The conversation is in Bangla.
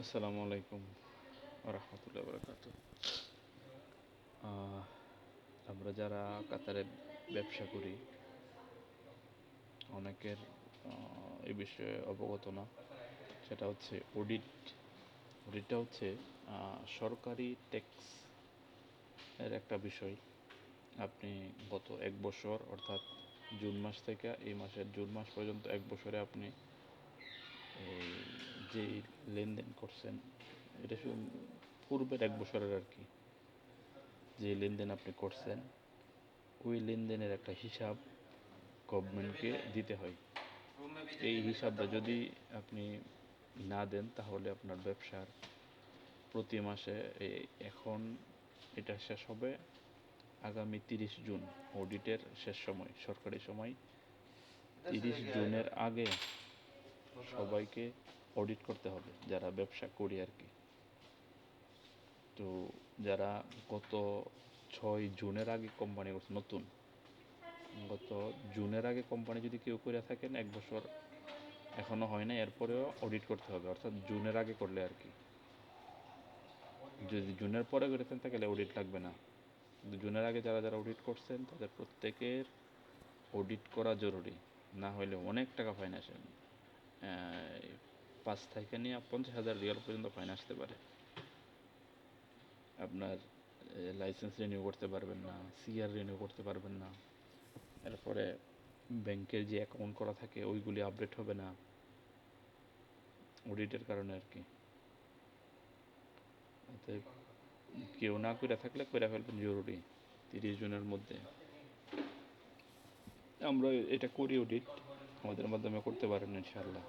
আসসালামু আলাইকুম রহমতুল্লাহ বরকাত। আমরা যারা কাতারে ব্যবসা করি অনেকের এই বিষয়ে অবগত না। সেটা হচ্ছে অডিটটা হচ্ছে সরকারি ট্যাক্স এর একটা বিষয়। আপনি গত এক বছর অর্থাৎ জুন মাস থেকে এই মাসের জুন মাস পর্যন্ত এক বছরে আপনি এই যেই লেনদেন করছেন এটা শুধু পূর্বের এক বছরের আর কি, যে লেনদেন আপনি করছেন ওই লেনদেনের একটা হিসাব গভর্নমেন্টকে দিতে হয়। এই হিসাবটা যদি আপনি না দেন তাহলে আপনার ব্যবসার প্রতি মাসে এখন এটা শেষ হবে আগামী 30 জুন, অডিটের শেষ সময়, সরকারি সময় 30 জুনের আগে সবাইকে অডিট করতে হবে যারা ব্যবসা করি আর কি। তো যারা গত 6 জুনের আগে কোম্পানি করছে, নতুন গত জুনের আগে কোম্পানি যদি কেউ করে থাকেন এক বছর এখনও হয় না, এরপরেও অডিট করতে হবে, অর্থাৎ জুনের আগে করলে আর কি। যদি জুনের পরে করেছেন তাহলে অডিট লাগবে না, কিন্তু জুনের আগে যারা যারা অডিট করছেন তাদের প্রত্যেকের অডিট করা জরুরি। না হলে অনেক টাকা ফাইন আসে, 5 থেকে নিয়ে 50,000 রিয়াল পর্যন্ত ফাইন আসতে পারে। আপনার লাইসেন্স রিনিউ করতে পারবেন না, সিআর রিনিউ করতে পারবেন না, এরপরে ব্যাংকের যে অ্যাকাউন্ট করা থাকে ওইগুলি আপডেট হবে না অডিটের কারণে আর কি। অতএব কেউ না করে থাকলে করে ফেলবেন জরুরি 30 জনের মধ্যে। আমরা এটা করি অডিট, আমাদের মাধ্যমে করতে পারেন ইনশাআল্লাহ।